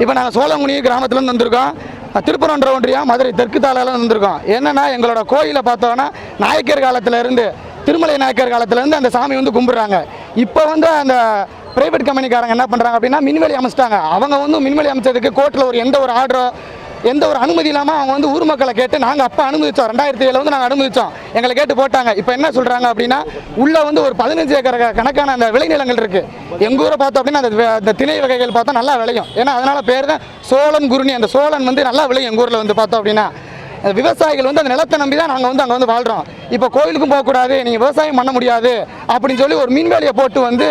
இப்போ நாங்கள் சோழங்குனி கிராமத்துலேருந்து வந்திருக்கோம். திருப்பரங்குன்ற ஒன்றியம் மதுரை தெற்கு தாளாவில் வந்திருக்கோம். என்னென்னா எங்களோட கோயிலை பார்த்தோன்னா நாயக்கர் காலத்திலேருந்து திருமலை நாயக்கர் காலத்திலேருந்து அந்த சாமி வந்து கும்பிட்றாங்க. இப்போ வந்து அந்த பிரைவேட் கம்பெனிக்காரங்க என்ன பண்ணுறாங்க அப்படின்னா மின்வெளி அமைச்சிட்டாங்க. அவங்க வந்து மின்வெளி அமைச்சதுக்கு கோர்ட்டில் எந்த ஒரு ஆர்டரோ எந்த ஒரு அனுமதி இல்லாமல் அவங்க வந்து ஊர் மக்களை கேட்டு நாங்கள் அப்போ அனுமதித்தோம். 2007 வந்து நாங்கள் அனுமதித்தோம். எங்களை கேட்டு போட்டாங்க. இப்போ என்ன சொல்கிறாங்க அப்படின்னா உள்ளே வந்து ஒரு 15 ஏக்கர் கணக்கான அந்த விளைநிலங்கள் இருக்குது. எங்கள் ஊரை பார்த்தோம் அப்படின்னா அந்த திணை வகைகள் பார்த்தா நல்லா விளையும். ஏன்னா அதனால் பேர் தான் சோழன் குருணி. அந்த சோழன் வந்து நல்லா விளையும் எங்கள் ஊரில் வந்து பார்த்தோம் அப்படின்னா. விவசாயிகள் வந்து அந்த நிலத்தை நம்பி தான் நாங்கள் வந்து அங்கே வந்து வாழ்கிறோம். இப்போ கோயிலுக்கும் போகக்கூடாது, நீங்கள் விவசாயம் பண்ண முடியாது அப்படின்னு சொல்லி ஒரு மின்வேலியை போட்டு வந்து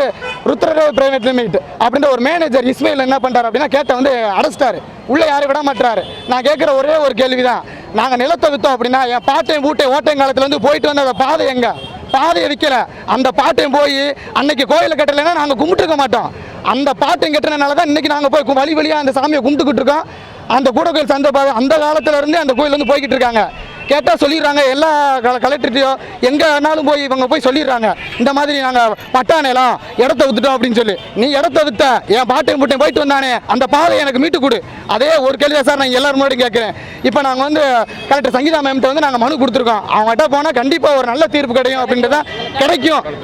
ருத்ரதேவ் பிரைவேட் லிமிட் அப்படின்ற ஒரு மேனேஜர் இஸ்மைல் என்ன பண்ணுறாரு அப்படின்னா கேட்ட வந்து அடைச்சிட்டாரு. உள்ளே யாரும் விட மாட்டாரு. நான் கேட்குற ஒரே ஒரு கேள்வி தான், நாங்கள் நிலத்தை விற்றோம் அப்படின்னா என் பாட்டையும் பூட்டை ஓட்டையும் காலத்துலேருந்து போயிட்டு வந்து அந்த பாதை எங்கே பாதையை விற்கல. அந்த பாட்டையும் போய் அன்னைக்கு கோயிலை கட்டலைன்னா நாங்கள் கும்பிட்டுருக்க மாட்டோம். அந்த பாட்டையும் கட்டினால தான் இன்றைக்கி நாங்கள் போய் வழி வழியாக அந்த சாமியை கும்பிட்டுக்கிட்டு இருக்கோம். அந்த கூட கோயில் சந்தை பாதை அந்த காலத்தில் இருந்து அந்த கோயில் வந்து போய்கிட்டு இருக்காங்க. கேட்டால் சொல்லிடுறாங்க, எல்லா கலெக்டர்கிட்டையோ எங்கே வேணாலும் போய் இவங்க போய் சொல்லிடுறாங்க, இந்த மாதிரி நாங்கள் பட்டா நிலம் இடத்த வித்துட்டோம் அப்படின்னு சொல்லி. நீ இடத்த வித்த என் பாட்டையும் பூட்டையும் போயிட்டு வந்தானே அந்த பாதையை எனக்கு மீட்டு கொடு. அதே ஒரு கேள்வி சார் நான் எல்லாரும் முன்னாடி கேட்குறேன். இப்போ நாங்கள் வந்து கலெக்டர் சங்கீதா மேம்கிட்ட வந்து நாங்கள் மனு கொடுத்துருக்கோம். அவங்ககிட்ட போனால் கண்டிப்பாக ஒரு நல்ல தீர்ப்பு கிடைக்கும் அப்படின்றத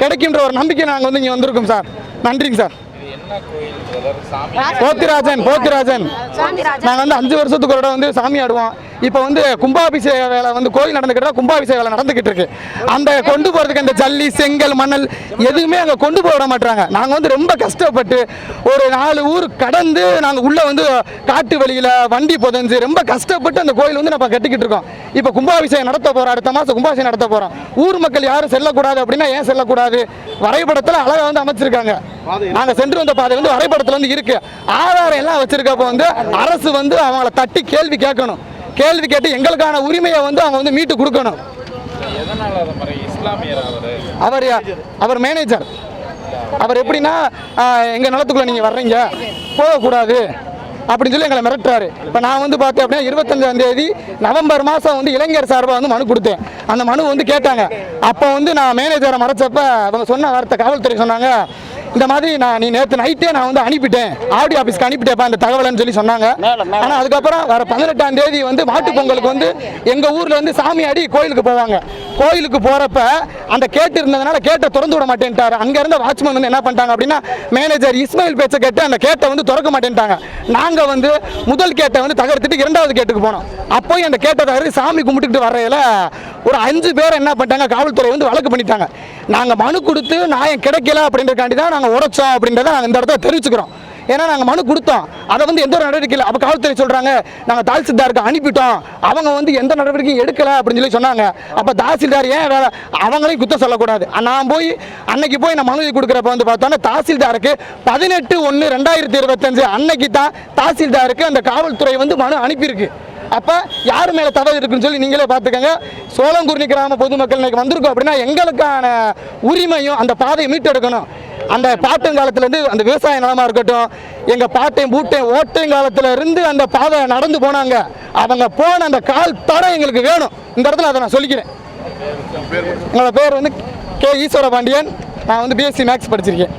கிடைக்கும்ன்ற ஒரு நம்பிக்கை நாங்கள் வந்து இங்கே வந்திருக்கோம் சார். நன்றிங்க சார். போத்திராஜன் நாங்கள் வந்து 5 வருஷத்துக்கு ஒரு வந்து சாமி ஆடுவோம். இப்போ வந்து கும்பாபிஷேக வேலை வந்து கோயில் நடந்துக்கிட்டா கும்பாபிஷேக வேலை நடந்துக்கிட்டு இருக்கு. அந்த கொண்டு போகிறதுக்கு அந்த ஜல்லி செங்கல் மணல் எதுவுமே அங்கே கொண்டு போக விட மாட்டாங்க. நாங்கள் வந்து ரொம்ப கஷ்டப்பட்டு ஒரு 4 ஊர் கடந்து நாங்கள் உள்ளே வந்து காட்டு வழியில் வண்டி புதஞ்சு ரொம்ப கஷ்டப்பட்டு அந்த கோயில் வந்து நம்ம கட்டிக்கிட்டு இருக்கோம். இப்போ கும்பாபிஷேகம் நடத்த போகிறோம். அடுத்த மாதம் கும்பாபிஷேகம் நடத்த போகிறோம். ஊர் மக்கள் யாரும் செல்லக்கூடாது அப்படின்னா ஏன் செல்லக்கூடாது? வரைபடத்தில் அழகாக வந்து அமைச்சிருக்காங்க. நாங்கள் சென்று வந்த பாதை வந்து வரைபடத்தில் வந்து இருக்கு. ஆதாரம் எல்லாம் வச்சிருக்கப்போ வந்து அரசு வந்து அவங்கள தட்டி கேள்வி கேட்கணும். கேள்வி கேட்டு எங்களுக்கான உரிமையை வந்து அவங்க வந்து மீட்டு கொடுக்கணும். அவர் மேனேஜர். அவர் எப்படின்னா எங்கள் நிலத்துக்குள்ளே நீங்கள் வர்றீங்க போகக்கூடாது அப்படின்னு சொல்லி எங்களை மிரட்டுறாரு. இப்போ நான் வந்து பார்த்தேன் அப்படின்னா 25ஆம் தேதி நவம்பர் மாதம் வந்து இளைஞர் சார்பாக வந்து மனு கொடுத்தேன். அந்த மனு வந்து கேட்டாங்க. அப்போ வந்து நான் மேனேஜரை மறைச்சப்ப அவங்க சொன்ன வார்த்தை காவல்துறை சொன்னாங்க, இந்த மாதிரி நீ நேற்று நைட்டே நான் வந்து அனுப்பிட்டேன், ஆர்டி ஆஃபீஸ்க்கு அனுப்பிட்டேப்பா அந்த தகவல்னு சொல்லி சொன்னாங்க. ஆனால் அதுக்கப்புறம் வர 18ஆம் தேதி வந்து மாட்டு பொங்கலுக்கு வந்து எங்கள் ஊரில் வந்து சாமி ஆடி கோயிலுக்கு போவாங்க. கோயிலுக்கு போகிறப்ப அந்த கேட்டு இருந்ததுனால கேட்டை திறந்து விட மாட்டேன்ட்டார். அங்கே இருந்த வாட்ச்மேன் வந்து என்ன பண்ணிட்டாங்க அப்படின்னா மேனேஜர் இஸ்மைல் பேச்சை கேட்டு அந்த கேட்டை வந்து திறக்க மாட்டேன்ட்டாங்க. நாங்கள் வந்து முதல் கேட்டை வந்து தகர்த்துட்டு 2வது கேட்டுக்கு போனோம். அப்போயும் அந்த கேட்டை தகர்த்து சாமி கும்பிட்டுக்கிட்டு வரையில ஒரு 5 பேர் என்ன பண்ணிட்டாங்க, காவல்துறை வந்து வழக்கு பண்ணிட்டாங்க. நாங்கள் மனு கொடுத்து நியாயம் கிடைக்கல அப்படின்றக்காண்டி தான் நாங்கள் உடைச்சோம் அப்படின்றத நாங்கள் இந்த இடத்துல தெரிவிச்சுக்கிறோம். ஏன்னா நாங்கள் மனு கொடுத்தோம், அதை வந்து எந்த ஒரு நடவடிக்கை இல்லை. அப்போ காவல்துறை சொல்கிறாங்க நாங்கள் தாசில்தாருக்கு அனுப்பிட்டோம், அவங்க வந்து எந்த நடவடிக்கையும் எடுக்கலை அப்படின்னு சொல்லி சொன்னாங்க. அப்போ தாசில்தார் ஏன் வேலை அவங்களையும் குற்றம் சொல்லக்கூடாது. நான் போய் அன்னைக்கு போய் நான் மனு கொடுக்குறப்ப வந்து பார்த்தோன்னா தாசில்தாருக்கு 18/1/2025 அன்னைக்கு தான் தாசில்தாருக்கு அந்த காவல்துறை வந்து மனு அனுப்பியிருக்கு. அப்போ யார் மேலே தவறு இருக்குன்னு சொல்லி நீங்களே பார்த்துக்கோங்க. சோழங்குருணி கிராம பொதுமக்கள் இன்னைக்கு வந்திருக்கோம் அப்படின்னா எங்களுக்கான உரிமையும் அந்த பாதையை மீட்டெடுக்கணும். அந்த பாட்டங்காலத்திலேருந்து அந்த விவசாய நிலமாக இருக்கட்டும், எங்கள் பாட்டையும் பூட்டையும் ஓட்டையும் இருந்து அந்த பாதை நடந்து போனாங்க. அவங்க போன அந்த கால் தடம் எங்களுக்கு வேணும். இந்த இடத்துல அதை நான் சொல்லிக்கிறேன். உங்களோட பேர் வந்து கே ஈஸ்வர பாண்டியன். நான் வந்து பிஎஸ்சி மேக்ஸ் படிச்சிருக்கேன்.